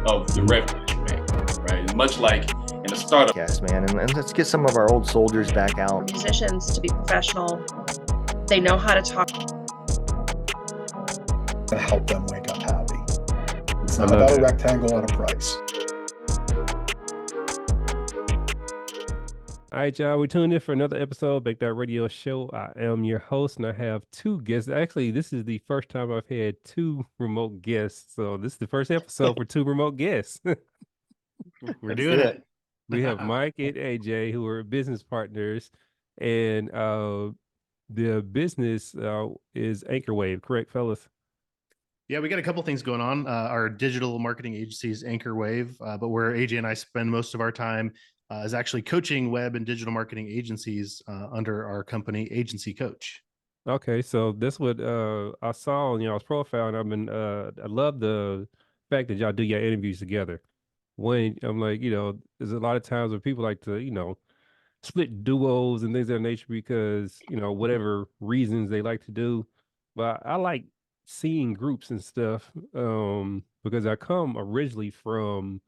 of the revenue that you make, right? It's much like in a startup. Yes, man, and let's get some of our old soldiers back out. Musicians to be professional. They know how to talk. To help them wake up happy. It's not about a rectangle at a price. All right, y'all, we tuned in for another episode of Baked Out Radio Show. I am your host, and I have two guests. Actually, this is the first time I've had two remote guests. So this is the first episode for two remote guests. We're doing it. We have Mike and AJ, who are business partners, and the business is Anchorwave, correct, fellas? Yeah, we got a couple things going on. Our digital marketing agency is Anchorwave, but where AJ and I spend most of our time is actually coaching web and digital marketing agencies under our company, Agency Coach. Okay, so that's what I saw on y'all's profile, and I love the fact that y'all do your interviews together. When I'm like, there's a lot of times where people like to, split duos and things of that nature because, whatever reasons they like to do. But I like seeing groups and stuff because I come originally from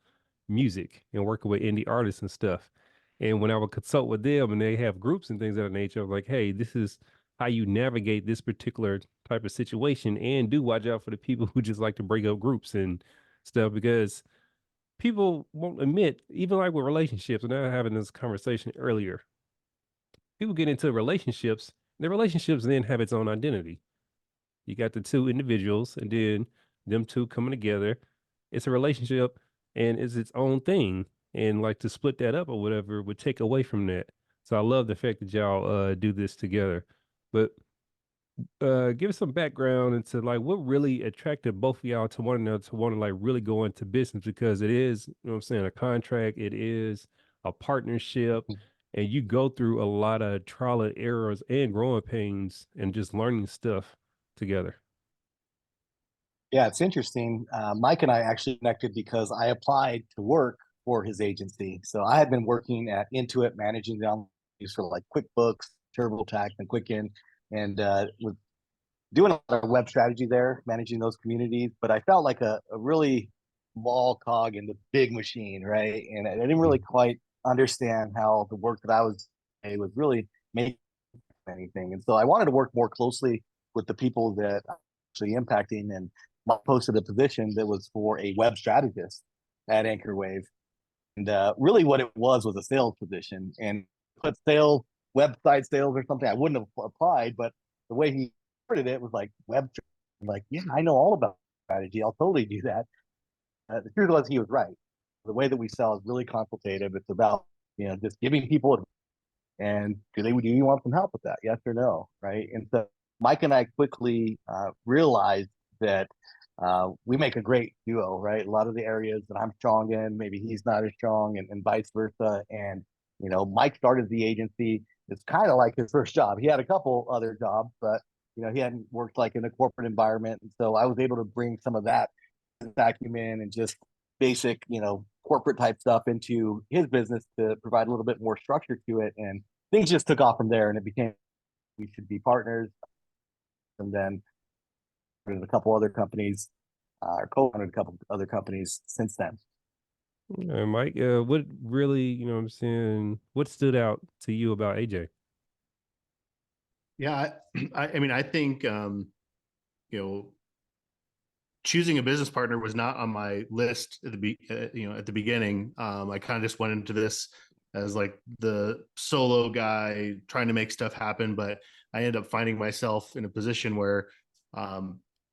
music and working with indie artists and stuff. And when I would consult with them and they have groups and things of that nature, I'm like, hey, this is how you navigate this particular type of situation, and do watch out for the people who just like to break up groups and stuff, because people won't admit, even like with relationships, and I was having this conversation earlier, people get into relationships, the relationships then have its own identity. You got the two individuals and then them two coming together. It's a relationship and it's its own thing. And like to split that up or whatever would take away from that. So I love the fact that y'all do this together. But give us some background into like what really attracted both of y'all to one another to want to like really go into business, because it is, a contract, it is a partnership, and you go through a lot of trial and errors and growing pains and just learning stuff together. Yeah, it's interesting. Mike and I actually connected because I applied to work for his agency. So I had been working at Intuit, managing down for like QuickBooks, TurboTax, and Quicken, and was doing a lot of web strategy there, managing those communities. But I felt like a really small cog in the big machine, right? And I didn't really quite understand how the work that I was really making anything. And so I wanted to work more closely with the people that actually impacting, and posted a position that was for a web strategist at Anchorwave. And really what it was a sales position, and put sales, website sales or something. I wouldn't have applied, but the way he worded it was like web. I'm like, yeah, I know all about strategy. I'll totally do that. The truth was he was right. The way that we sell is really consultative. It's about, just giving people advice. And do you want some help with that? Yes or no, right? And so Mike and I quickly realized that we make a great duo, right? A lot of the areas that I'm strong in, maybe he's not as strong, and vice versa. And, Mike started the agency. It's kind of like his first job. He had a couple other jobs, but, he hadn't worked like in a corporate environment. And so I was able to bring some of that acumen and just basic, corporate type stuff into his business to provide a little bit more structure to it. And things just took off from there, and it became, we should be partners. And then a couple other companies, or co-founded a couple other companies since then. Mike, what really, what stood out to you about AJ? Yeah, I think, choosing a business partner was not on my list at the beginning. I kind of just went into this as like the solo guy trying to make stuff happen, but I ended up finding myself in a position where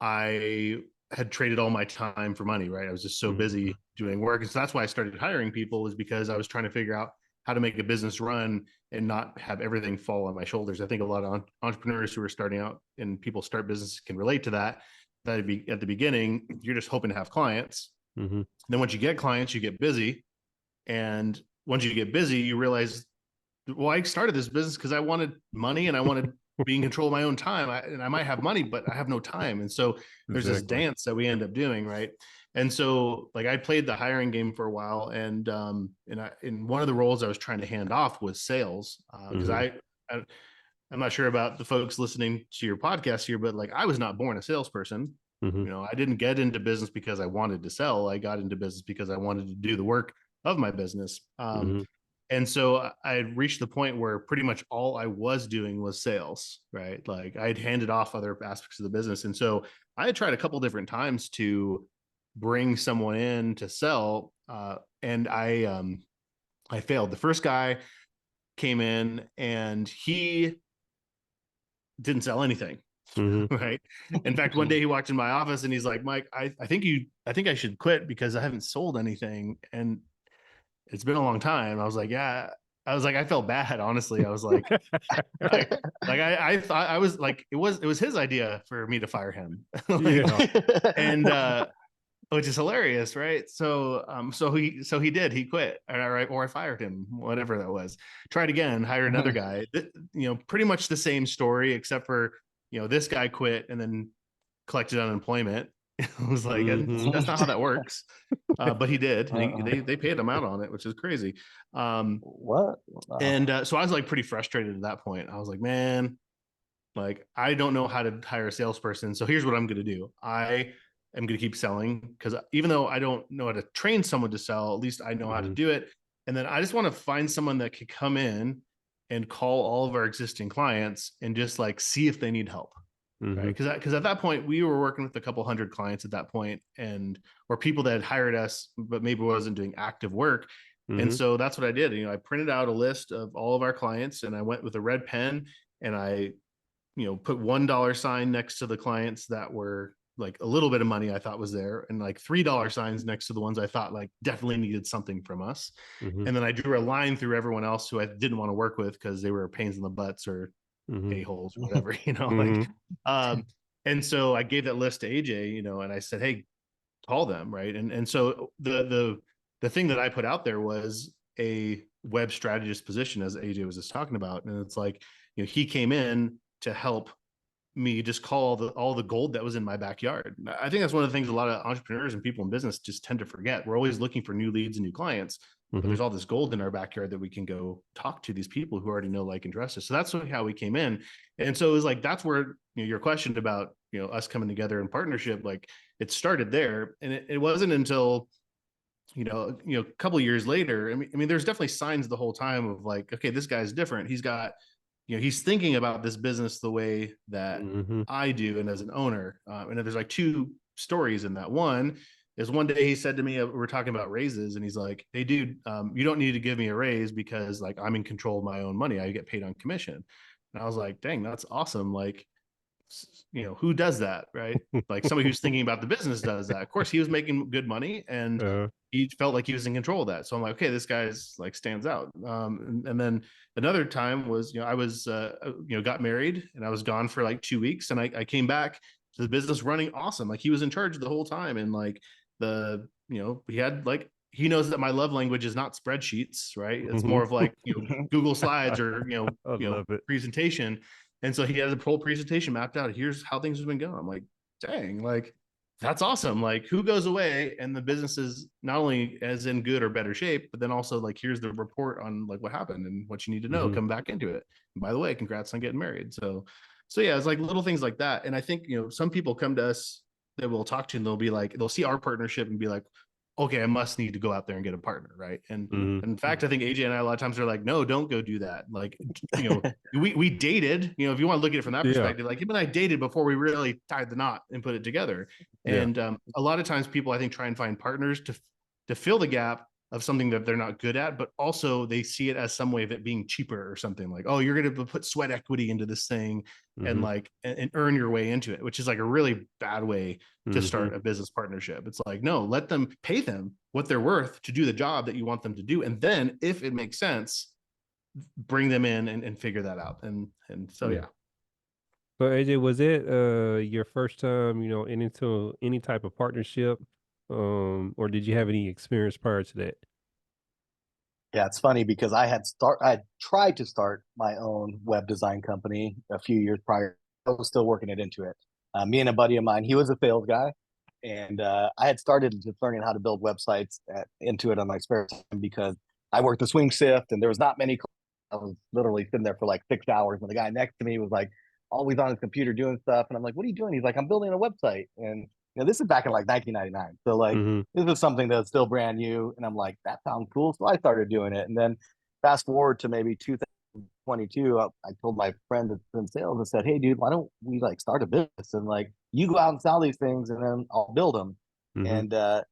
I had traded all my time for money, right? I was just so busy doing work. And so that's why I started hiring people, is because I was trying to figure out how to make a business run and not have everything fall on my shoulders. I think a lot of entrepreneurs who are starting out and people start businesses can relate to that. That'd be at the beginning, you're just hoping to have clients. Then once you get clients, you get busy. And once you get busy, you realize, well, I started this business because I wanted money and I wanted be in control of my own time. I might have money, but I have no time. And so there's this dance that we end up doing, right? And so like I played the hiring game for a while, and in one of the roles I was trying to hand off was sales, because I'm not sure about the folks listening to your podcast here, but like I was not born a salesperson. Mhm. You know, I didn't get into business because I wanted to sell. I got into business because I wanted to do the work of my business. Mhm. And so I had reached the point where pretty much all I was doing was sales, right? Like I had handed off other aspects of the business. And so I had tried a couple different times to bring someone in to sell. And I failed. The first guy came in and he didn't sell anything. Mhm. Right. In fact, one day he walked in my office and he's like, Mike, I think I should quit because I haven't sold anything. And it's been a long time. I was like, yeah. I was like, I felt bad, honestly. I was like, I thought I was like, it was his idea for me to fire him. Like, Yeah. and which is hilarious, right? So he did, he quit, or I fired him, whatever that was. Tried again, hired another guy. You know, pretty much the same story, except for, you know, this guy quit and then collected unemployment. It was like, that's not how that works. But he did, and they paid him out on it, which is crazy. What? And so I was like pretty frustrated at that point. I was like, man, like I don't know how to hire a salesperson. So here's what I'm going to do. I am going to keep selling because even though I don't know how to train someone to sell, at least I know how to do it. And then I just want to find someone that could come in and call all of our existing clients and just like see if they need help. Right. Because at that point we were working with a couple hundred clients at that point, and or people that had hired us, but maybe wasn't doing active work. And so that's what I did. You know, I printed out a list of all of our clients and I went with a red pen and I, you know, put $1 sign next to the clients that were like a little bit of money I thought was there, and like $3 signs next to the ones I thought like definitely needed something from us. And then I drew a line through everyone else who I didn't want to work with because they were pains in the butts or a-holes or whatever, you know, like and so I gave that list to AJ, you know, and I said, hey, call them, right? And so the thing that I put out there was a web strategist position, as AJ was just talking about. And it's like, you know, he came in to help me just call all the gold that was in my backyard. I think that's one of the things a lot of entrepreneurs and people in business just tend to forget. We're always looking for new leads and new clients, but there's all this gold in our backyard that we can go talk to these people who already know, like, and trust us. So that's how we came in. And so it was like, that's where, you know, your question about, you know, us coming together in partnership, like it started there. And it wasn't until, you know, a couple of years later. I mean, there's definitely signs the whole time of like, okay, this guy's different. He's got, you know, he's thinking about this business the way that I do, and as an owner. And there's like two stories in that. One is one day he said to me, we're talking about raises, and he's like, hey, dude, you don't need to give me a raise because like I'm in control of my own money. I get paid on commission. And I was like, dang, that's awesome. Like, you know, who does that, right? Like somebody who's thinking about the business does that. Of course, he was making good money and he felt like he was in control of that. So I'm like, okay, this guy's like stands out. And then another time was, you know, I was, you know, got married and I was gone for like 2 weeks, and I came back to the business running awesome. Like he was in charge the whole time. And like you know, he had like, he knows that my love language is not spreadsheets, right? It's more of like, you know, Google Slides or, you know, presentation. And so he had the whole presentation mapped out. Here's how things have been going. I'm like, dang, like that's awesome. Like who goes away and the business is not only as in good or better shape, but then also like, here's the report on like what happened and what you need to know, come back into it. And by the way, congrats on getting married. So yeah, it's like little things like that. And I think, you know, some people come to us that we'll talk to and they'll be like, they'll see our partnership and be like, okay, I must need to go out there and get a partner, right? And in fact, I think AJ and I a lot of times are like, no, don't go do that. Like, you know, we dated, you know, if you want to look at it from that perspective, like him and I dated before we really tied the knot and put it together. And a lot of times people, I think, try and find partners to fill the gap of something that they're not good at, but also they see it as some way of it being cheaper or something like, oh, you're going to put sweat equity into this thing and like, and earn your way into it, which is like a really bad way to start a business partnership. It's like, no, let them pay them what they're worth to do the job that you want them to do. And then if it makes sense, bring them in and figure that out. And so, yeah. So AJ, was it your first time, you know, into any type of partnership? Or did you have any experience prior to that? Yeah, it's funny because I had tried to start my own web design company a few years prior. I was still working it into it. Me and a buddy of mine, he was a sales guy, and I had started just learning how to build websites into it on my spare time because I worked the swing shift and there was not many. I was literally sitting there for like 6 hours, and the guy next to me was like always on his computer doing stuff. And I'm like, what are you doing? He's like, I'm building a website. And this is back in like 1999. So like Mm-hmm. this is something that's still brand new. And I'm like, that sounds cool. So I started doing it. And then fast forward to maybe 2022, I told my friend that's in sales, I said, hey dude, why don't we like start a business and like you go out and sell these things and then I'll build them. Mm-hmm. And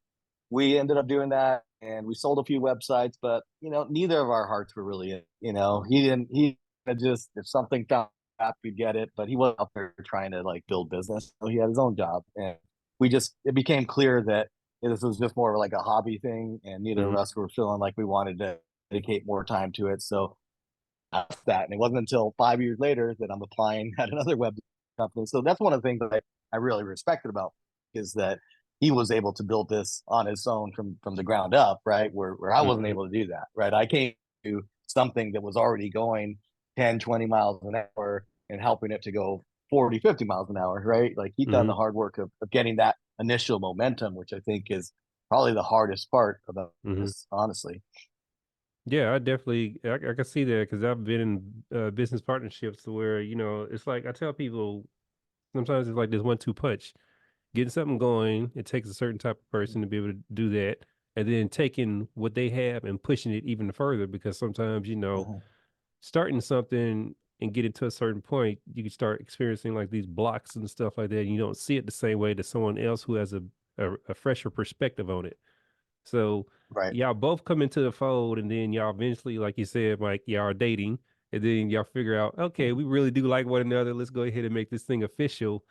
we ended up doing that and we sold a few websites, but neither of our hearts were really in. He just, if something found out, we'd get it, but he wasn't up there trying to like build business. So he had his own job. And it became clear that this was just more of like a hobby thing. And neither Mm-hmm. of us were feeling like we wanted to dedicate more time to it. So that. And it wasn't until 5 years later that I'm applying at another web company. So that's one of the things that I really respected about is that he was able to build this on his own from the ground up, right? Where I wasn't Mm-hmm. able to do that, right? I came to something that was already going 10, 20 miles an hour and helping it to go 40, 50 miles an hour, right? Like he'd done Mm-hmm. the hard work of getting that initial momentum, which I think is probably the hardest part about Mm-hmm. this, honestly. Yeah, I definitely I can see that because I've been in business partnerships where it's like I tell people sometimes it's like this 1-2 punch. Getting something going, it takes a certain type of person to be able to do that, and then taking what they have and pushing it even further. Because sometimes Mhm. starting something and getting to a certain point, you can start experiencing like these blocks and stuff like that. And you don't see it the same way to someone else who has a fresher perspective on it. So Right. y'all both come into the fold, and then y'all eventually, like you said, Mike, y'all are dating, and then y'all figure out, okay, we really do like one another. Let's go ahead and make this thing official.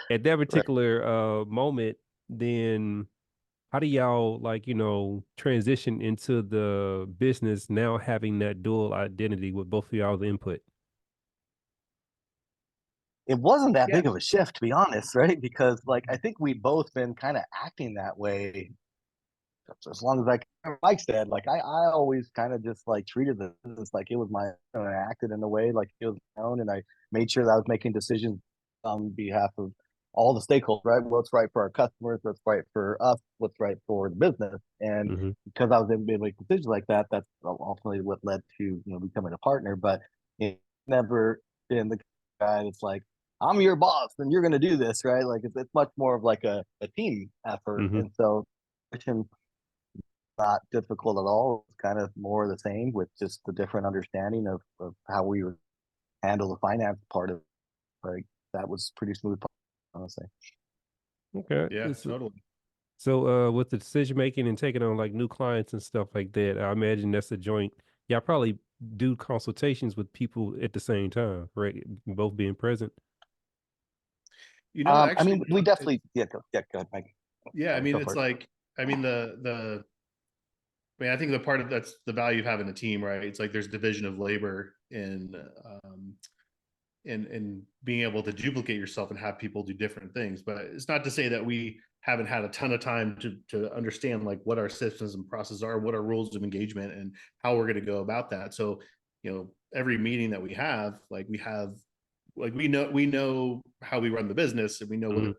At that Right. particular moment, then how do y'all transition into the business now having that dual identity with both of y'all's input? It wasn't that Yeah. big of a shift, to be honest, right? Because like I think we both been kind of acting that way as long as Mike said, like I always kind of just like treated the business like it was my own. I acted in a way like it was my own, and I made sure that I was making decisions on behalf of all the stakeholders, right? What's right for our customers, what's right for us, what's right for the business. And Mm-hmm. because I was able to make decisions like that, that's ultimately what led to becoming a partner. But it never been the guy that's like, I'm your boss and you're going to do this, right? Like it's much more of like a team effort. Mm-hmm. And so not difficult at all. It's kind of more of the same with just the different understanding of how we handle the finance part of it. Like that was pretty smooth, honestly. Okay. Yeah, totally. So with the decision making and taking on like new clients and stuff like that, I imagine that's a joint. Y'all probably do consultations with people at the same time, right? Both being present. I Actually, mean, we definitely go ahead, Mike. yeah, I mean, Go it's for it. like, I mean, I think the part of that's the value of having a team, right? It's like there's division of labor in being able to duplicate yourself and have people do different things. But it's not to say that we haven't had a ton of time to understand like what our systems and processes are, what our rules of engagement, and how we're going to go about that. So, every meeting that we have, like we know how we run the business, and we know Mm-hmm.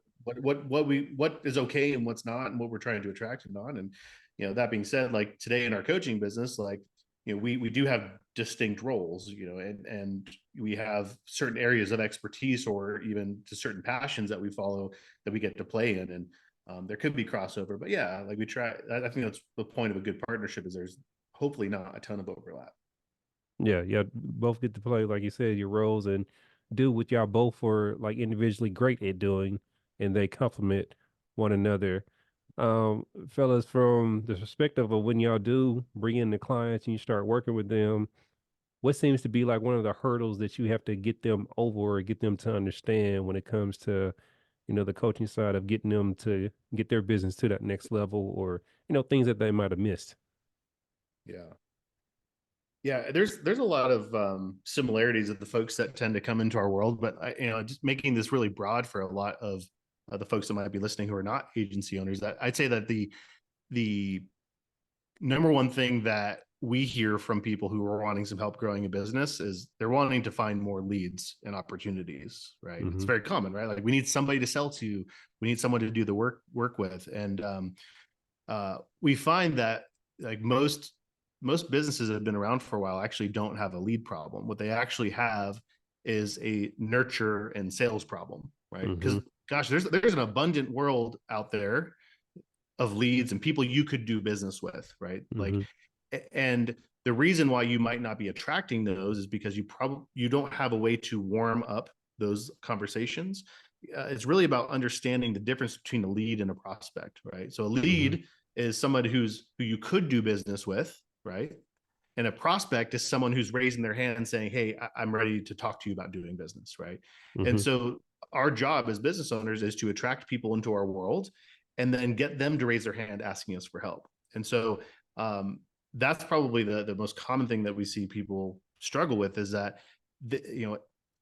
what is okay and what's not, and what we're trying to attract and not. And that being said, like today in our coaching business, like we do have distinct roles, and we have certain areas of expertise or even to certain passions that we follow that we get to play in. And there could be crossover, but yeah, like we try. I think that's the point of a good partnership is there's hopefully not a ton of overlap. Yeah. Both get to play, like you said, your roles and do what y'all both are like individually great at doing, and they complement one another. Fellas, from the perspective of when y'all do bring in the clients and you start working with them, what seems to be like one of the hurdles that you have to get them over or get them to understand when it comes to, the coaching side of getting them to get their business to that next level or, things that they might have missed? Yeah. Yeah, there's a lot of similarities of the folks that tend to come into our world, but just making this really broad for a lot of the folks that might be listening who are not agency owners. That I'd say that the number one thing that we hear from people who are wanting some help growing a business is they're wanting to find more leads and opportunities, right? It's Mm-hmm. very common, right? Like we need somebody to sell to, we need someone to do the work with, and we find that like most businesses that have been around for a while actually don't have a lead problem. What they actually have is a nurture and sales problem, right? Because Mhm. gosh, there's an abundant world out there of leads and people you could do business with, right? Like, Mhm. and the reason why you might not be attracting those is because you don't have a way to warm up those conversations. It's really about understanding the difference between a lead and a prospect, right? So a lead is somebody who you could do business with, right? And a prospect is someone who's raising their hand saying, hey, I'm ready to talk to you about doing business, right? And Mhm. so our job as business owners is to attract people into our world and then get them to raise their hand asking us for help. And so that's probably the most common thing that we see people struggle with, is that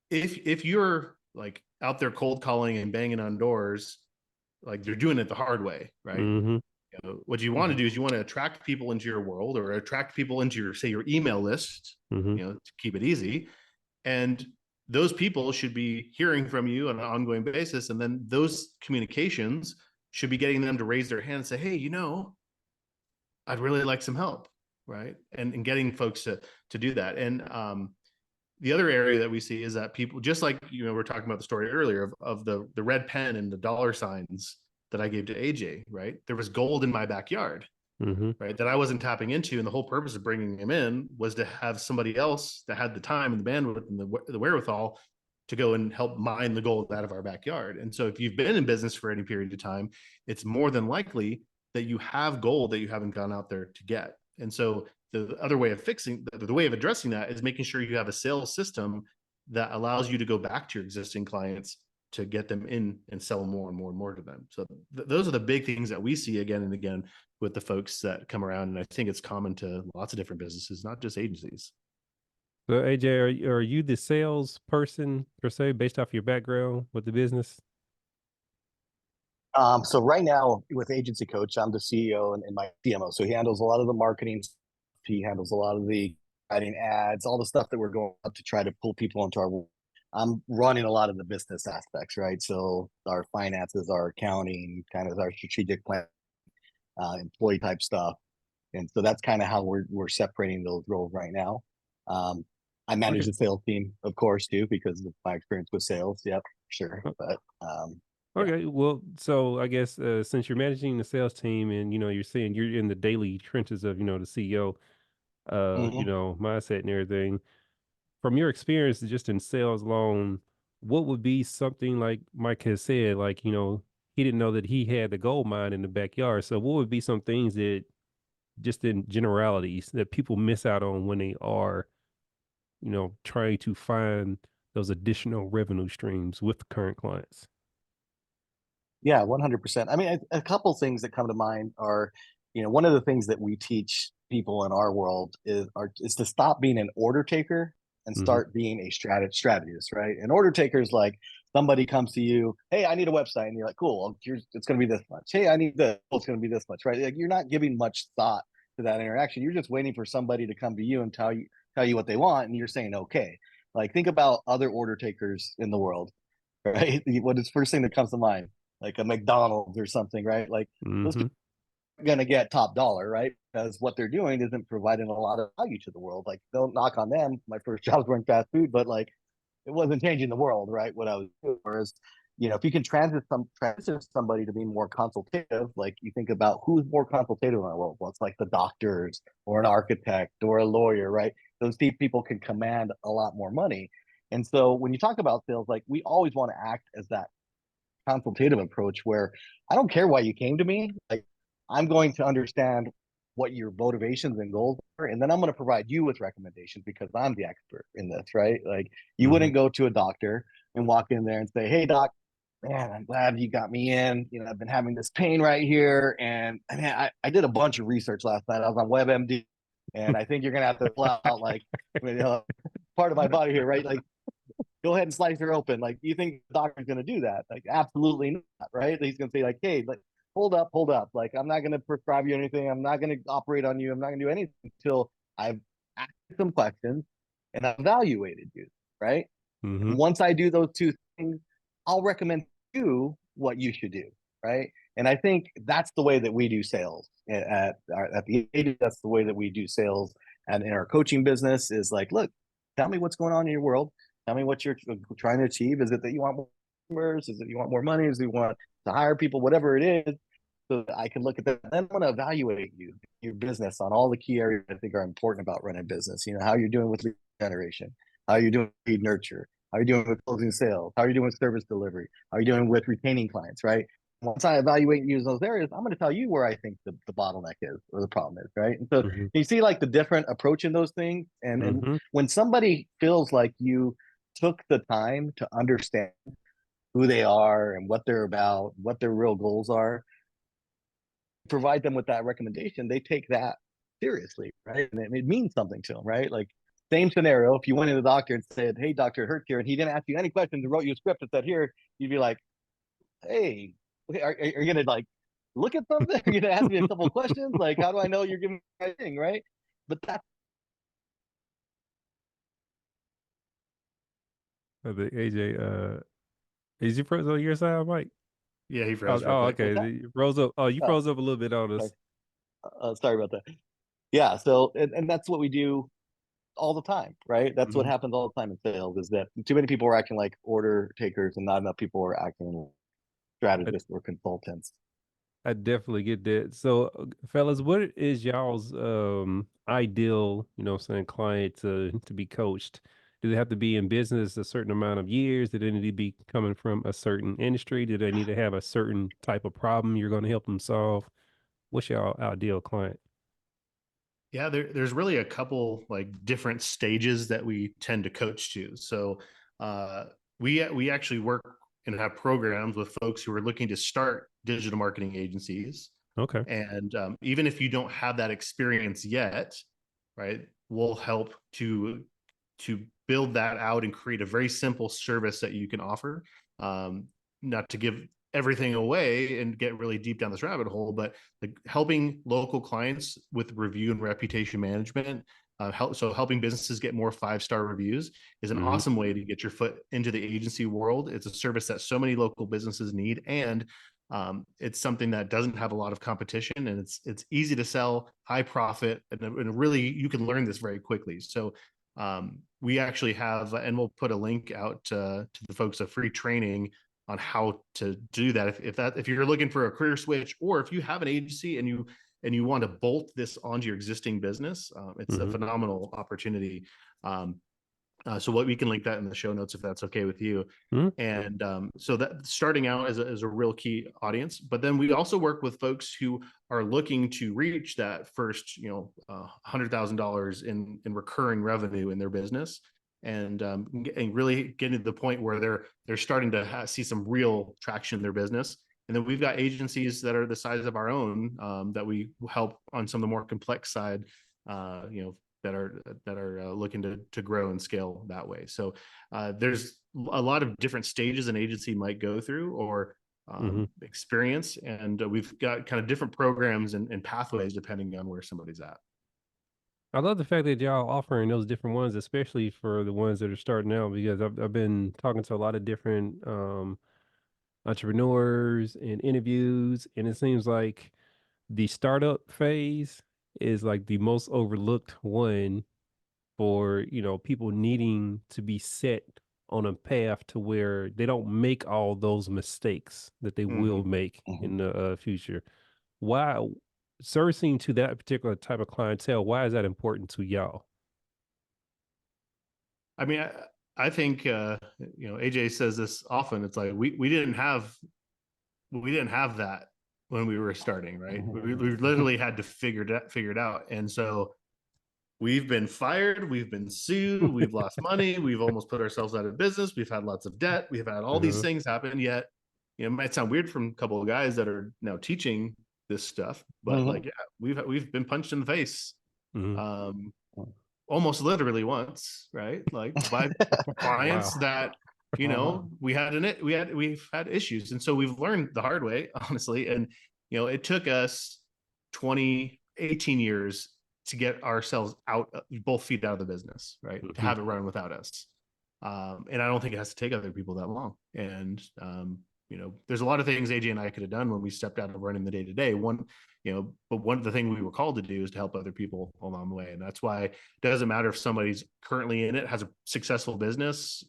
if you're like out there cold calling and banging on doors, like you're doing it the hard way, right? Mhm. What you want to do is you want to attract people into your world, or attract people into your, say, your email list, Mhm. to keep it easy. And those people should be hearing from you on an ongoing basis. And then those communications should be getting them to raise their hand and say, hey, I'd really like some help. Right. And getting folks to do that. And the other area that we see is that people, just like, we're talking about the story earlier of the red pen and the dollar signs that I gave to AJ, right? There was gold in my backyard, Mhm. right, that I wasn't tapping into. And the whole purpose of bringing him in was to have somebody else that had the time and the bandwidth and the wherewithal to go and help mine the gold out of our backyard. And so if you've been in business for any period of time, it's more than likely that you have gold that you haven't gone out there to get. And so the other way of the way of addressing that is making sure you have a sales system that allows you to go back to your existing clients to get them in and sell more and more and more to them. So those are the big things that we see again and again with the folks that come around. And I think it's common to lots of different businesses, not just agencies. So AJ, are you the sales person per se, based off your background with the business? So right now with Agency Coach, I'm the CEO and my CMO. So he handles a lot of the marketing. He handles a lot of the writing ads, all the stuff that we're going up to try to pull people into our world. I'm running a lot of the business aspects, right? So our finances, our accounting, kind of our strategic plan, employee type stuff. And so that's kind of how we're separating those roles right now. I manage Okay. the sales team, of course, too, because of my experience with sales. Yep, sure. O- But yeah. Okay. Well, so I guess since you're managing the sales team, and you're saying you're in the daily trenches of the CEO, Mhm. mindset and everything. From your experience just in sales alone, what would be something, like Mike has said, like, he didn't know that he had the gold mine in the backyard. So what would be some things that, just in generalities, that people miss out on when they are, trying to find those additional revenue streams with current clients? Yeah, 100%. I mean, a couple things that come to mind are, one of the things that we teach people in our world is to stop being an order taker and Mm-hmm. start being a strategist, right? An order taker is like somebody comes to you, hey, I need a website, and you're like, cool, it's going to be this much. Hey, I need this, it's going to be this much, right? Like you're not giving much thought to that interaction. You're just waiting for somebody to come to you and tell you what they want, and you're saying okay. Like think about other order takers in the world, right? What is first thing that comes to mind? Like a McDonald's or something, right? Like those Mm-hmm. people are going to get top dollar, right? Because what they're doing isn't providing a lot of value to the world. Like, don't knock on them. My first jobs were in fast food, but like it wasn't changing the world, right? What I was doing. Whereas, if you can transition somebody to be more consultative, like you think about who's more consultative in our world. Well, it's like the doctors or an architect or a lawyer, right? Those people can command a lot more money. And so when you talk about sales, like we always want to act as that consultative approach where I don't care why you came to me. Like I'm going to understand what your motivations and goals are, and then I'm going to provide you with recommendations because I'm the expert in this, right? Like you Mm-hmm. wouldn't go to a doctor and walk in there and say, "Hey, doc, man, I'm glad you got me in. I've been having this pain right here, and I mean, I did a bunch of research last night. I was on WebMD, and I think you're gonna have to pull out like part of my body here, right? Like go ahead and slice her open. Like, do you think the doctor's going to do that? Like, absolutely not, right? He's going to say, like, hey, like, hold up. Like, I'm not going to prescribe you anything. I'm not going to operate on you. I'm not going to do anything until I've asked some questions and I've evaluated you, right? Mm-hmm. And once I do those two things, I'll recommend you what you should do, right? And I think that's the way that we do sales at the agency. That's the way that we do sales and in our coaching business is like, look, tell me what's going on in your world. Tell me what you're trying to achieve. Is it that you want more customers? Is it you want more money? Is it you want to hire people? Whatever it is, so that I can look at that. Then I'm going to evaluate your business on all the key areas I think are important about running business. You know, how you're doing with lead generation, how you're doing with lead nurture, how you're doing with closing sales, how you're doing with service delivery, how you're doing with retaining clients, right? Once I evaluate and use those areas, I'm going to tell you where I think the bottleneck is or the problem is, right? And so Mm-hmm. you see like the different approach in those things. And Mm-hmm. when somebody feels like you took the time to understand who they are and what they're about, what their real goals are, provide them with that recommendation, they take that seriously, right? And it means something to them, right? Like same scenario, if you went to the doctor and said, "Hey, doctor, it hurts here," and he didn't ask you any questions and wrote you a script that said here, you'd be like, "Hey, are you gonna like look at something? Are you gonna ask me a couple of questions? Like, how do I know you're giving me the right thing, right?" But that's I think AJ, is you froze on your side, Mike? Yeah, he Oh, froze real quick. okay. that. You froze up. Oh, you Oh, froze up a little bit on us. sorry about that. Yeah, so and that's what we do all the time, right? That's what Mhm. happens all the time in sales is that too many people are acting like order takers and not enough people are acting like I, strategists or consultants. I definitely get that. So, fellas, what is y'all's ideal, saying client to be coached? Do they have to be in business a certain amount of years? Do they need to be coming from a certain industry? Do they need to have a certain type of problem you're going to help them solve? What's your ideal client? Yeah, there's really a couple like different stages that we tend to coach to. So uh, we actually work and have programs with folks who are looking to start digital marketing agencies. Okay. And even if you don't have that experience yet, right, we'll help to build that out and create a very simple service that you can offer. Not to give everything away and get really deep down this rabbit hole, but like helping local clients with review and reputation management, helping businesses get more 5-star reviews is an Mm-hmm. awesome way to get your foot into the agency world. It's a service that so many local businesses need, and it's something that doesn't have a lot of competition, and it's easy to sell, high profit, and really you can learn this very quickly. So we actually have, and we'll put a link out to the folks, a free training on how to do that. If you're looking for a career switch, or if you have an agency and you want to bolt this onto your existing business, it's a Mm-hmm. phenomenal opportunity. So what we can link that in the show notes if that's okay with you. Mm-hmm. And so that starting out as a real key audience, but then we also work with folks who are looking to reach that first, $100,000 in recurring revenue in their business, and really getting to the point where they're starting to see some real traction in their business. And then we've got agencies that are the size of our own that we help on some of the more complex side, that are looking to grow and scale that way. So there's a lot of different stages an agency might go through or experience, and we've got kind of different programs and pathways depending on where somebody's at. I love the fact that y'all offering those different ones, especially for the ones that are starting out, because I've been talking to a lot of different entrepreneurs and interviews, and it seems like the startup phase is like the most overlooked one for people needing to be set on a path to where they don't make all those mistakes that they will make in the future. Why servicing to that particular type of clientele? Why is that important to y'all? I mean, I think AJ says this often. It's like we didn't have that when we were starting, right? We literally had to figure it out, and so we've been fired, we've been sued, we've lost money, we've almost put ourselves out of business, we've had lots of debt, we've had all these things happen. Yet, it might sound weird from a couple of guys that are now teaching this stuff, but like, yeah, we've been punched in the face, almost literally once, right? Like by clients that we've had issues, and so we've learned the hard way, honestly. And it took us 18 years to get ourselves out, both feet out of the business, right? To have it run without us. And I don't think it has to take other people that long. And, there's a lot of things AJ and I could have done when we stepped out of running the day to day. One, but one of the things we were called to do is to help other people along the way. And that's why it doesn't matter if somebody's currently in it, has a successful business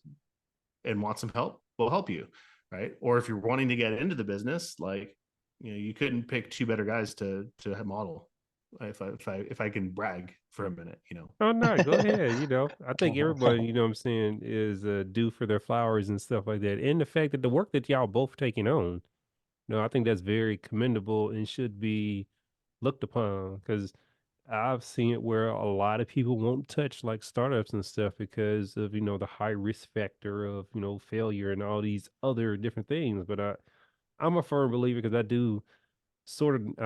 and wants some help, we'll help you. Right. Or if you're wanting to get into the business, like, you couldn't pick two better guys to model. If I can brag for a minute, Oh no, go ahead. I think everybody, Mhm. what I'm saying, is due for their flowers and stuff like that. And the fact that the work that y'all both taking on, I think that's very commendable and should be looked upon, because I've seen it where a lot of people won't touch like startups and stuff because of, the high risk factor of, failure and all these other different things. But I'm a firm believer, because I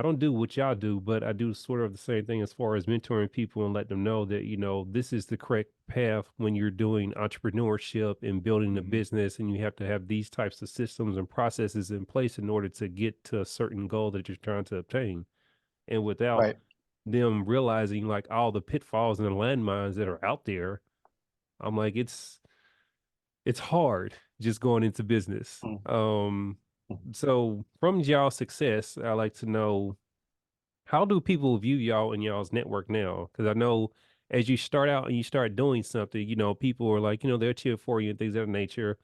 don't do what y'all do, but I do sort of the same thing as far as mentoring people and let them know that, this is the correct path when you're doing entrepreneurship and building a Mhm. business, and you have to have these types of systems and processes in place in order to get to a certain goal that you're trying to obtain. And without Right. them realizing like all the pitfalls and the landmines that are out there, I'm like, it's hard just going into business. Mm. So from y'all's success, I like to know, how do people view y'all in y'all's network now? Because I know as you start out and you start doing something, people are like, they'll cheer for you and things of that nature.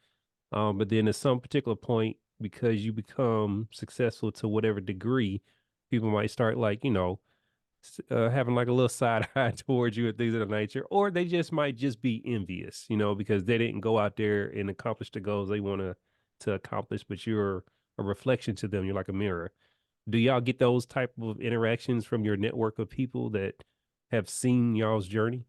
But then at some particular point, because you become successful to whatever degree, people might start like, having like a little side eye towards you and things of that nature, or they just might just be envious, because they didn't go out there and accomplish the goals they want to accomplish, but you're a reflection to them. You're like a mirror. Do y'all get those type of interactions from your network of people that have seen y'all's journey?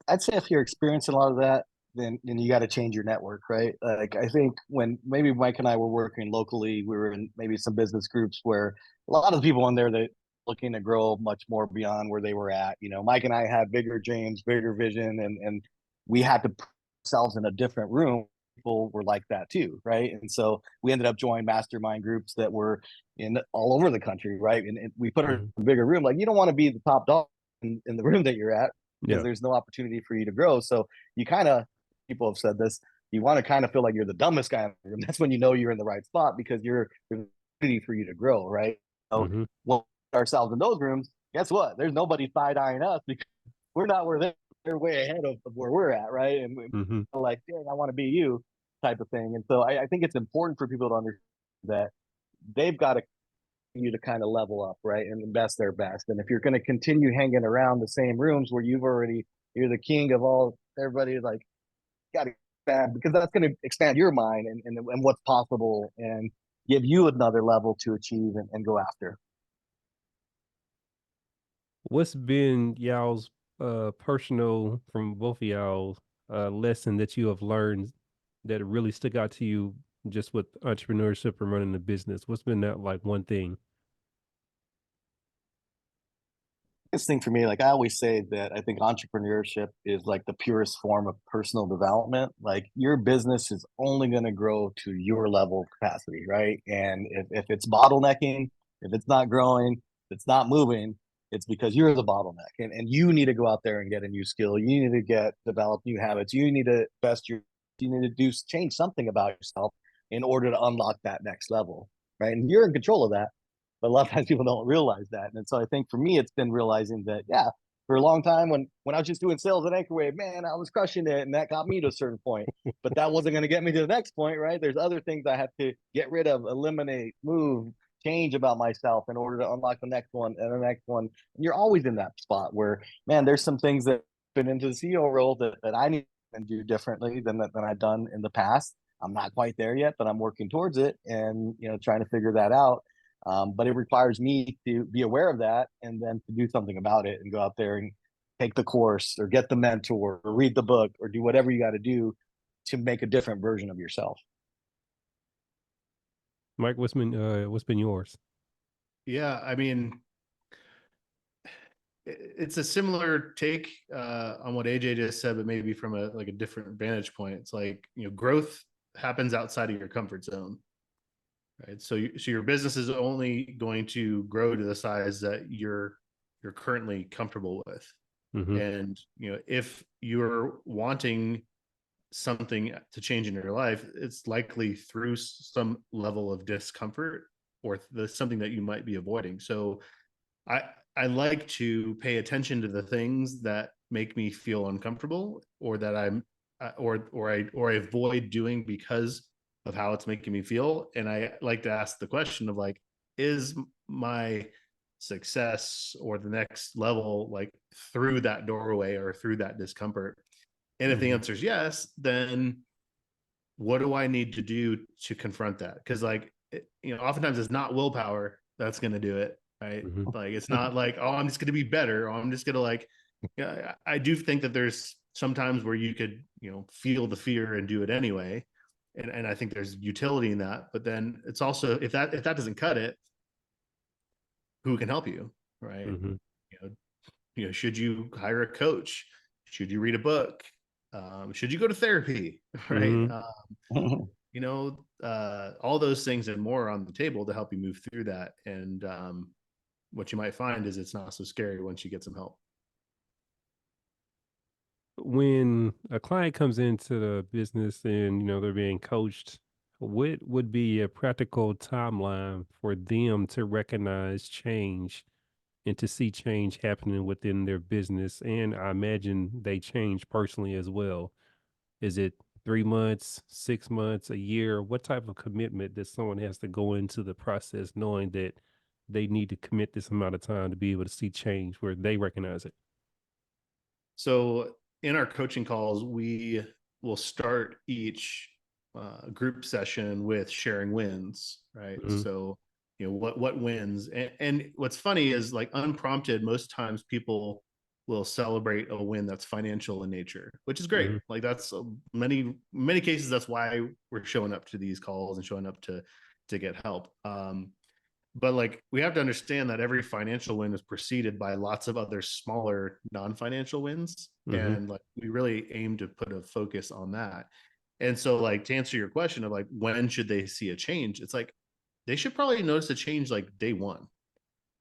I'd say if you're experiencing a lot of that, then you got to change your network, right? Like I think when maybe Mike and I were working locally, we were in maybe some business groups where a lot of the people in there that looking to grow much more beyond where they were at. Mike and I had bigger dreams, bigger vision, and we had to put ourselves in a different room. People were like that too, right? And so we ended up joining mastermind groups that were in all over the country, right? And we put her in Mhm. a bigger room. Like you don't want to be the top dog in the room that you're at, because Yeah. there's no opportunity for you to grow. So you kind of, people have said this, you want to kind of feel like you're the dumbest guy in the room. That's when you know you're in the right spot, because there's opportunity for you to grow, right? So Hmm. we'll put ourselves in those rooms. Guess what? There's nobody side eyeing us because we're not where they're way ahead of where we're at, right? And we're Hmm. like, dang, I want to be you type of thing. And so I think it's important for people to understand that they've got to you to kind of level up, right, and invest their best. And if you're going to continue hanging around the same rooms where you're the king of all, everybody's like, got to expand, because that's going to expand your mind and what's possible and give you another level to achieve and go after. What's been y'all's personal, from both of y'all, lesson that you have learned that really stuck out to you just with entrepreneurship and running a business? What's been that like one thing? This thing for me, like I always say that I think entrepreneurship is like the purest form of personal development. Like your business is only going to grow to your level of capacity, right? And if it's bottlenecking, if it's not growing, if it's not moving, it's because you're the bottleneck. And you need to go out there and get a new skill. You need to develop new habits. You need to you need to change something about yourself in order to unlock that next level, right? And you're in control of that, but a lot of times people don't realize that. And so I think for me, it's been realizing that, yeah, for a long time when I was just doing sales at Anchorwave, man, I was crushing it, and that got me to a certain point. But that wasn't going to get me to the next point, right? There's other things I have to get rid of, eliminate, move, change about myself in order to unlock the next one and the next one. And you're always in that spot where, man, there's some things that fit into the CEO role that I need to do differently than I've done in the past. I'm not quite there yet, but I'm working towards it, and trying to figure that out. But it requires me to be aware of that and then to do something about it and go out there and take the course or get the mentor or read the book or do whatever you got to do to make a different version of yourself. Mike, what's been yours? Yeah, I mean, it's a similar take on what AJ just said, but maybe from a different vantage point. It's like, growth happens outside of your comfort zone, right? So your business is only going to grow to the size that you're currently comfortable with. Hmm. And if you're wanting something to change in your life, it's likely through some level of discomfort or something that you might be avoiding. So I like to pay attention to the things that make me feel uncomfortable, or that I avoid doing because of how it's making me feel. And I like to ask the question of like, is my success or the next level like through that doorway or through that discomfort? And if the answer is yes, then what do I need to do to confront that? Because like, oftentimes it's not willpower that's going to do it, right? Like, it's not like, oh, I'm just going to be better, or I'm just going to like, yeah, I do think that there's sometimes where you could, feel the fear and do it anyway. And I think there's utility in that. But then it's also, if that doesn't cut it, who can help you, right? Should you hire a coach? Should you read a book? Should you go to therapy, right? All those things and more on the table to help you move through that. And what you might find is it's not so scary once you get some help. When a client comes into the business and they're being coached, what would be a practical timeline for them to recognize change and to see change happening within their business? And I imagine they change personally as well. Is it 3 months, 6 months, a year? What type of commitment that someone has to go into the process knowing that they need to commit this amount of time to be able to see change where they recognize it? So in our coaching calls, we will start each group session with sharing wins, right? So, what wins, and what's funny is like unprompted, most times people will celebrate a win that's financial in nature, which is great. Like that's many cases. That's why we're showing up to these calls and showing up to get help. But like, we have to understand that every financial win is preceded by lots of other smaller non-financial wins. And like, we really aim to put a focus on that. And so like, to answer your question of like, when should they see a change? It's like, they should probably notice a change like day one,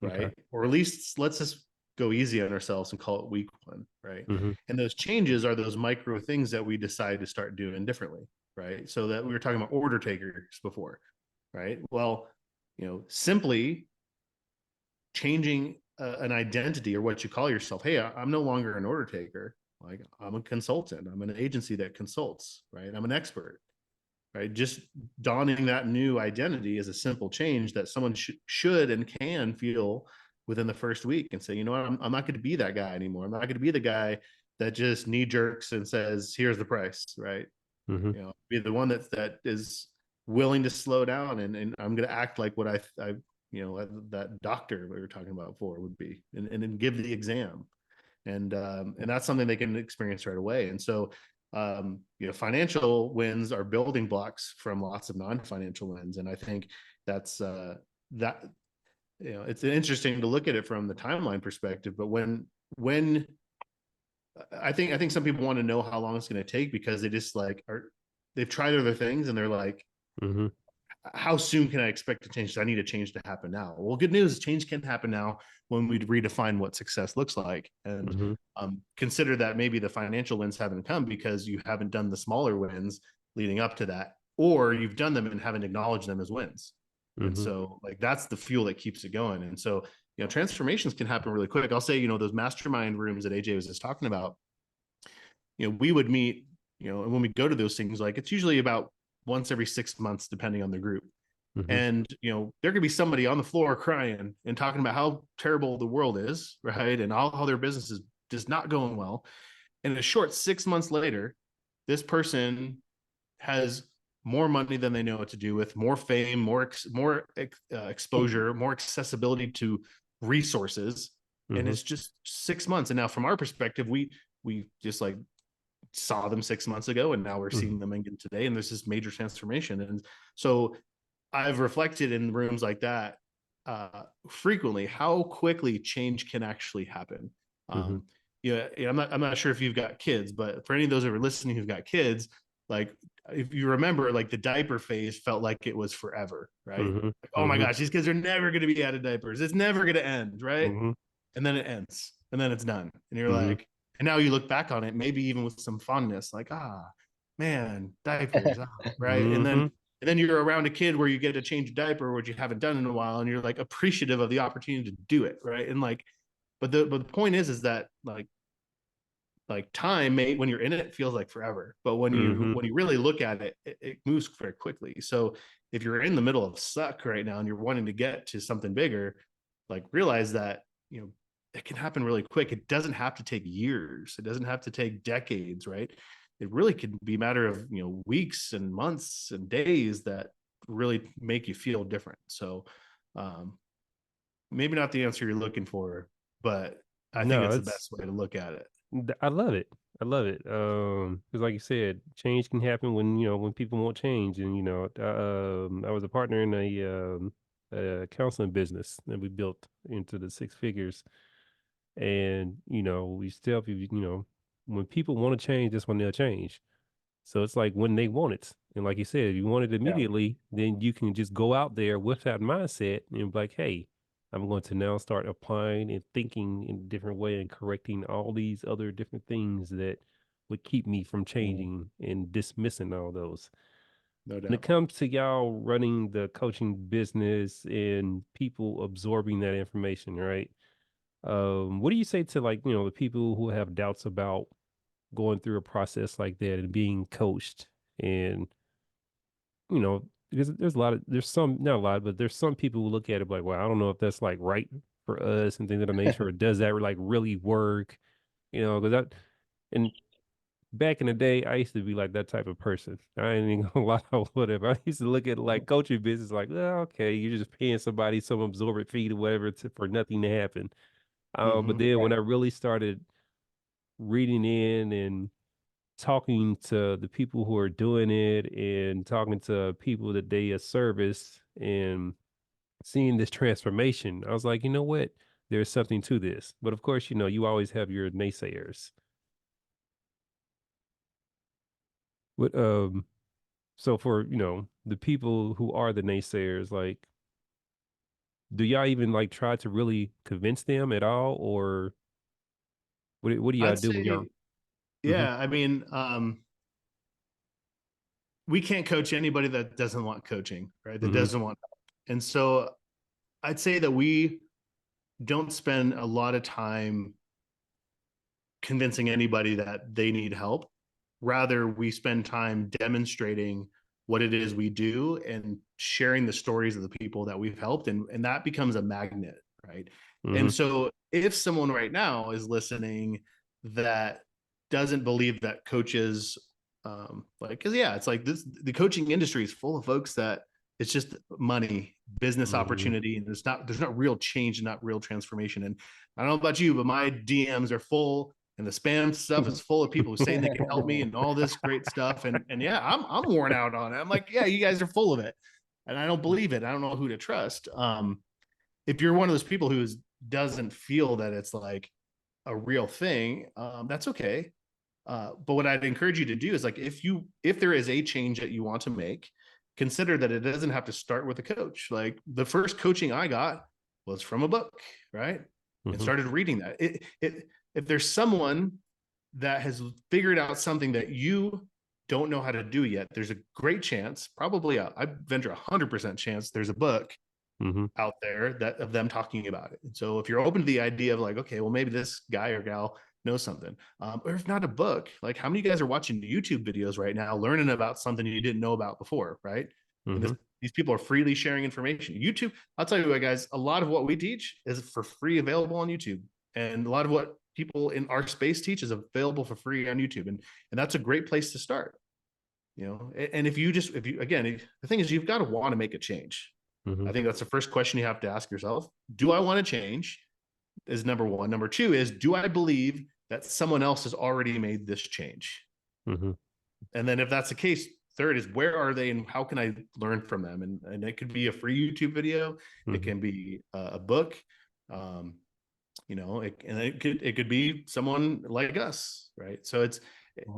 right? Okay. Or at least let's just go easy on ourselves and call it week one, right? And those changes are those micro things that we decide to start doing differently, right? So that we were talking about order takers before, right? Well, simply changing an identity or what you call yourself. Hey, I'm no longer an order taker. Like, I'm a consultant. I'm an agency that consults, right? I'm an expert, right? Just donning that new identity is a simple change that someone should and can feel within the first week and say, you know what, I'm not going to be that guy anymore. I'm not going to be the guy that just knee jerks and says, here's the price, right? Be the one that is willing to slow down, and I'm going to act like what I that doctor we were talking about before would be, and then give the exam, and that's something they can experience right away. And so financial wins are building blocks from lots of non-financial wins, and I think that's that it's interesting to look at it from the timeline perspective. But when I think some people want to know how long it's going to take, because they just like they've tried other things and they're like, how soon can I expect to change? I need a change to happen now. Well, good news, change can happen now when we redefine what success looks like. And consider that maybe the financial wins haven't come because you haven't done the smaller wins leading up to that, or you've done them and haven't acknowledged them as wins. And so like, that's the fuel that keeps it going. And so, transformations can happen really quick. I'll say, those mastermind rooms that AJ was just talking about, we would meet, and when we go to those things, like, it's usually about once every 6 months, depending on the group. And, there could be somebody on the floor crying and talking about how terrible the world is, right? And how their business is just not going well. And a short 6 months later, this person has more money than they know what to do with, more fame, more exposure, more accessibility to resources. And it's just 6 months. And now from our perspective, we just like saw them 6 months ago, and now we're seeing them again today. And there's this major transformation. And so I've reflected in rooms like that frequently how quickly change can actually happen. I'm not sure if you've got kids, but for any of those that are listening who've got kids, like, if you remember, like, the diaper phase felt like it was forever, right? Like, oh my gosh, these kids are never going to be out of diapers. It's never going to end, right? And then it ends, and then it's done. And you're like, and now you look back on it, maybe even with some fondness, like, man, diapers, right? And then And then you're around a kid where you get to change a diaper, which you haven't done in a while, and you're like appreciative of the opportunity to do it, right? And like, but the point is that like time may, when you're in it, feels like forever, but when you really look at it, it moves very quickly. So if you're in the middle of suck right now and you're wanting to get to something bigger, like realize that, you know, it can happen really quick. It doesn't have to take years. It doesn't have to take decades, right? It really could be a matter of, you know, weeks and months and days that really make you feel different. So maybe not the answer you're looking for, but I think it's the best way to look at it. I love it. I love it. Because like you said, change can happen when, you know, when people want change. And, you know, I was a partner in a counseling business that we built into the six figures. And, you know, we still, you know, when people want to change, that's when they'll change. So it's like when they want it. And like you said, if you want it immediately, then you can just go out there with that mindset and be like, hey, I'm going to now start applying and thinking in a different way and correcting all these other different things that would keep me from changing and dismissing all those. No doubt. When it comes to y'all running the coaching business and people absorbing that information, right? What do you say to, like, you know, the people who have doubts about going through a process like that and being coached? And, you know, because there's some, not a lot, but there's some people who look at it like, well, I don't know if that's like right for us and things of that nature, or does that like really work? You know, because and back in the day, I used to be like that type of person. I ain't even gonna lie, whatever. I used to look at like coaching business like, well, okay, you're just paying somebody some absorbent fee or whatever for nothing to happen. But then when I really started reading in and talking to the people who are doing it and talking to people that they service and seeing this transformation, I was like, you know what? There's something to this. But of course, you know, you always have your naysayers. But so for, you know, the people who are the naysayers, like, do y'all even like try to really convince them at all, or what do y'all I'd do when y'all? say, yeah, I mean, we can't coach anybody that doesn't want coaching, right? That doesn't want help. And so I'd say that we don't spend a lot of time convincing anybody that they need help. Rather, we spend time demonstrating what it is we do and sharing the stories of the people that we've helped. And that becomes a magnet, right? And so if someone right now is listening that doesn't believe that coaches, like, because yeah, it's like this, the coaching industry is full of folks that it's just money, business opportunity, and there's not real change and not real transformation. And I don't know about you, but my DMs are full and the spam stuff is full of people who saying they can help me and all this great stuff. And yeah, I'm worn out on it. I'm like, yeah, you guys are full of it. And I don't believe it. I don't know who to trust. If you're one of those people who doesn't feel that it's like a real thing, that's okay. But what I'd encourage you to do is, like, if there is a change that you want to make, consider that it doesn't have to start with a coach. Like, the first coaching I got was from a book, right? And started reading that. If there's someone that has figured out something that you don't know how to do yet, there's a great chance, probably I venture 100% chance, there's a book out there that of them talking about it. And so if you're open to the idea of like, okay, well, maybe this guy or gal knows something, or if not a book, like, how many of you guys are watching YouTube videos right now, learning about something you didn't know about before, right? And these people are freely sharing information. YouTube, I'll tell you what, guys, a lot of what we teach is for free, available on YouTube. And a lot of what people in our space teach is available for free on YouTube. And that's a great place to start, you know. And if you again, the thing is, you've got to want to make a change. I think that's the first question you have to ask yourself. Do I want to change? Is number one. Number two is, do I believe that someone else has already made this change? And then if that's the case, third is, where are they and how can I learn from them? And it could be a free YouTube video. It can be a book. You know, it could be someone like us, right? So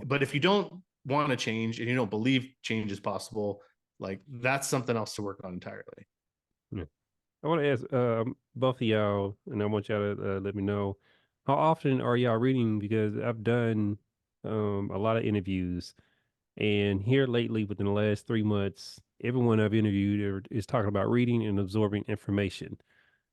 but if you don't want to change and you don't believe change is possible, like, that's something else to work on entirely. Yeah. I want to ask both of y'all, and I want y'all to let me know, how often are y'all reading? Because I've done a lot of interviews, and here lately, within the last 3 months, everyone I've interviewed is talking about reading and absorbing information.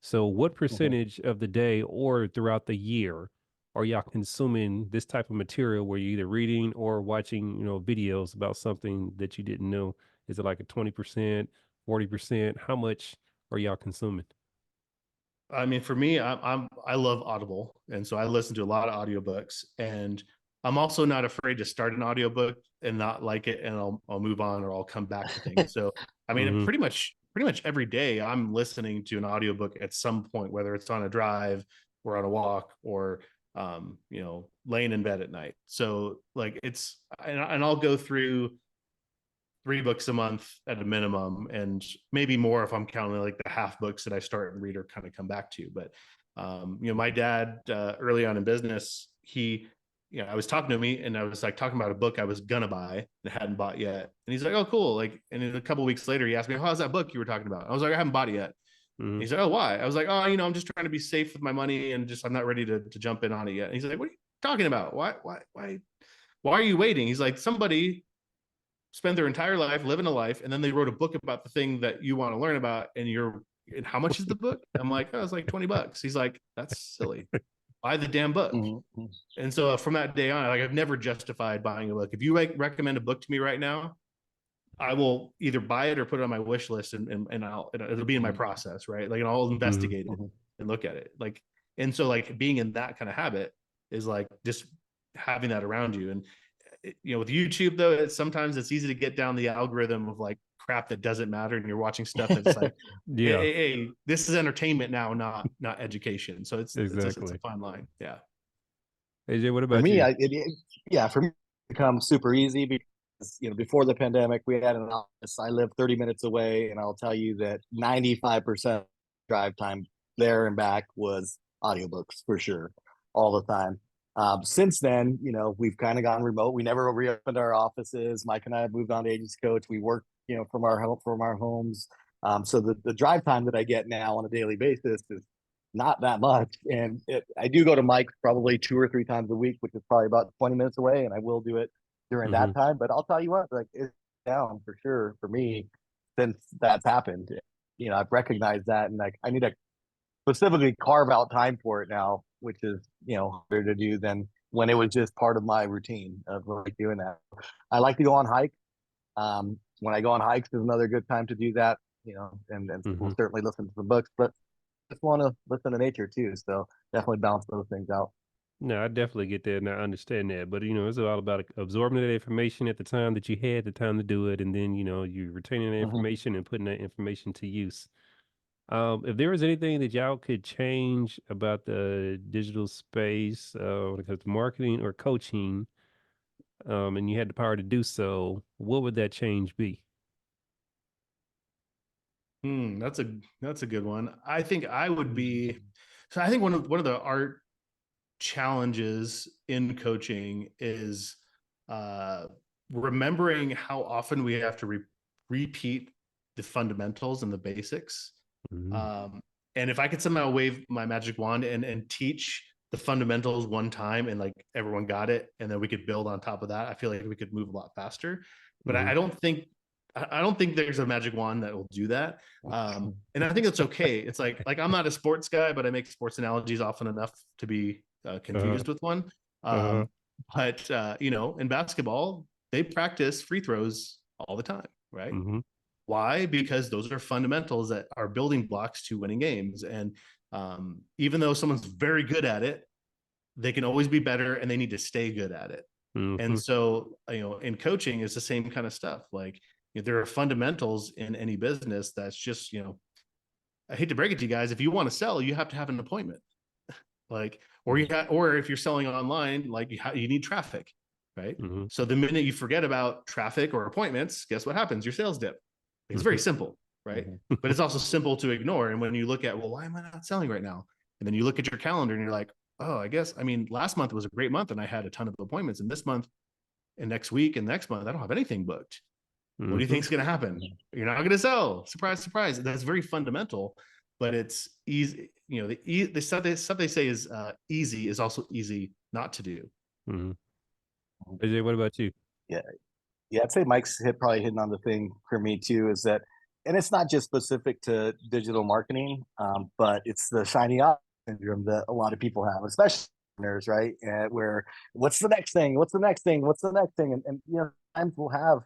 So what percentage of the day or throughout the year are y'all consuming this type of material where you're either reading or watching, videos about something that you didn't know? Is it like a 20%, 40%? How much are y'all consuming? I mean, for me, I love Audible, and so I listen to a lot of audiobooks, and I'm also not afraid to start an audiobook and not like it, and I'll move on or I'll come back to things. So I mean, Mhm. pretty much every day I'm listening to an audiobook at some point, whether it's on a drive or on a walk or laying in bed at night. So like and I'll go through 3 books a month at a minimum, and maybe more if I'm counting like the half books that I start and read or kind of come back to. But my dad, early on in business, I was talking to me and I was like talking about a book I was gonna buy and hadn't bought yet. And he's like, "Oh, cool." Like, and then a couple of weeks later, he asked me, "How's that book you were talking about?" I was like, "I haven't bought it yet." Mhm. He's like, "Oh, why?" I was like, "Oh, I'm just trying to be safe with my money and I'm not ready to jump in on it yet." And he's like, "What are you talking about? Why are you waiting?" He's like, "Somebody spend their entire life living a life, and then they wrote a book about the thing that you want to learn about, and how much is the book?" I'm like, "Oh, it's like $20." He's like, "That's silly. Buy the damn book." And so from that day on, like I've never justified buying a book. If you recommend a book to me right now, I will either buy it or put it on my wish list, and it'll be in my process, right? Like, and I'll investigate it and look at it. Like, and so like being in that kind of habit is like just having that around you. And with YouTube though, sometimes it's easy to get down the algorithm of like crap that doesn't matter, and you're watching stuff that's like, Yeah, hey, this is entertainment now, not education. So it's a exactly. fine line. Yeah. AJ, what For about me, you? for me, it becomes super easy because before the pandemic, we had an office. I live 30 minutes away, and I'll tell you that 95% drive time there and back was audiobooks for sure, all the time. Since then, we've kind of gone remote. We never reopened our offices. Mike and I have moved on to agency coach. We work, from our homes. So the drive time that I get now on a daily basis is not that much. And I do go to Mike's probably 2 or 3 times a week, which is probably about 20 minutes away. And I will do it during that time. But I'll tell you what, like it's down for sure for me since that's happened. I've recognized that, and like I need to specifically carve out time for it now, which is, harder to do than when it was just part of my routine of like doing that. I like to go on hikes. When I go on hikes is another good time to do that, and we'll certainly listen to some books, but just want to listen to nature too. So definitely balance those things out. No, I definitely get that and I understand that. But it's all about absorbing that information at the time that you had the time to do it, and then you retaining that information and putting that information to use. If there was anything that y'all could change about the digital space when it comes to marketing or coaching, and you had the power to do so, what would that change be? That's a good one. I think I would be. So I think one of the art challenges in coaching is remembering how often we have to repeat the fundamentals and the basics. And if I could somehow wave my magic wand and teach the fundamentals one time and like everyone got it, and then we could build on top of that, I feel like we could move a lot faster. But I don't think there's a magic wand that will do that. And I think that's okay. It's like I'm not a sports guy, but I make sports analogies often enough to be confused with one. But in basketball, they practice free throws all the time, right? Why? Because those are fundamentals that are building blocks to winning games. And even though someone's very good at it, they can always be better, and they need to stay good at it. And so, in coaching, it's the same kind of stuff. Like, there are fundamentals in any business that's just, I hate to break it to you guys, if you want to sell, you have to have an appointment. Like, or if you're selling online, like you need traffic, right? So the minute you forget about traffic or appointments, guess what happens? Your sales dip. It's very simple, right? But it's also simple to ignore. And when you look at, well, why am I not selling right now? And then you look at your calendar and you're like, oh, last month was a great month and I had a ton of appointments. And this month and next week and next month, I don't have anything booked. What do you think is going to happen? You're not going to sell. Surprise, surprise. That's very fundamental, but it's easy. The stuff they say is easy is also easy not to do. AJ, what about you? Yeah. Yeah, I'd say Mike's probably hitting on the thing for me too, is that, and it's not just specific to digital marketing, but it's the shiny object syndrome that a lot of people have, especially entrepreneurs, right? Where what's the next thing? What's the next thing? What's the next thing? And you know, times we'll have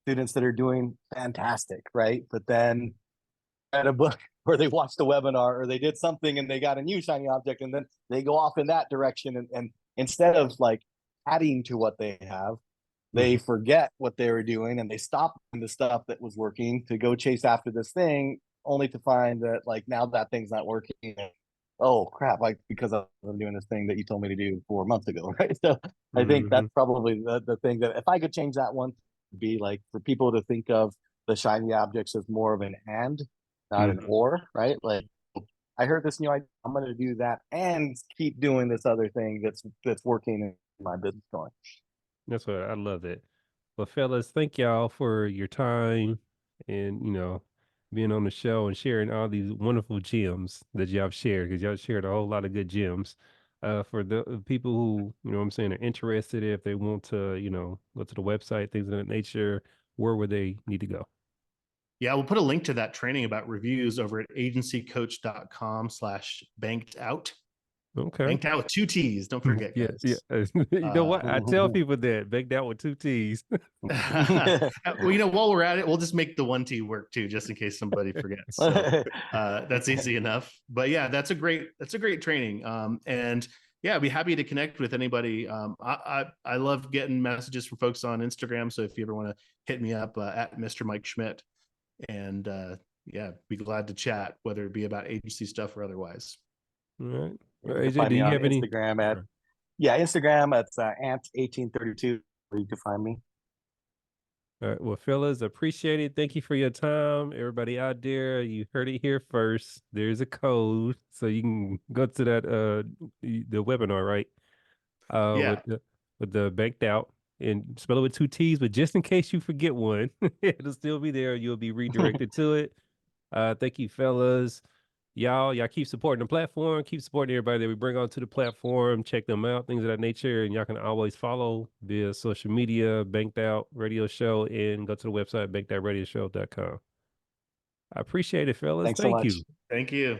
students that are doing fantastic, right? But then read a book or they watched a webinar or they did something and they got a new shiny object and then they go off in that direction and instead of like adding to what they have, they forget what they were doing and they stop the stuff that was working to go chase after this thing, only to find that like now that thing's not working. Oh crap, like because I'm doing this thing that you told me to do 4 months ago, right? So I think that's probably the thing that if I could change that one, be like for people to think of the shiny objects as more of an and, not an or, right? Like I heard this new idea, I'm going to do that and keep doing this other thing that's working in my business going. That's what I love it. Well, fellas, thank y'all for your time and, you know, being on the show and sharing all these wonderful gems that y'all shared, because y'all shared a whole lot of good gems. For the people who, you know what I'm saying, are interested, if they want to, you know, go to the website, things of that nature, where would they need to go? Yeah, we'll put a link to that training about reviews over at agencycoach.com/banked out. Okay. Banked out with 2 T's. Don't forget, Yeah, guys. yeah. You know what? I tell people that banked out with 2 T's. Well, you know, while we're at it, we'll just make the 1 T work too, just in case somebody forgets. So that's easy enough. But yeah, that's a great training. And yeah, I'd be happy to connect with anybody. I love getting messages from folks on Instagram. So if you ever want to hit me up at Mr. Mike Schmidt, and yeah, be glad to chat, whether it be about agency stuff or otherwise. All right. You can AJ, find do me you on have any? Instagram at Instagram at ant1832 where you can find me. All right. Well, fellas, appreciate it. Thank you for your time. Everybody out there, you heard it here first. There's a code, so you can go to that the webinar, right? Yeah. With the banked out and spell it with 2 T's, but just in case you forget one, it'll still be there. You'll be redirected to it. Thank you, fellas. Y'all keep supporting the platform, keep supporting everybody that we bring onto the platform, check them out, things of that nature. And y'all can always follow via social media, Banked Out Radio Show, and go to the website, bankedoutradioshow.com. I appreciate it, fellas. Thanks so Thank much. you. Thank you.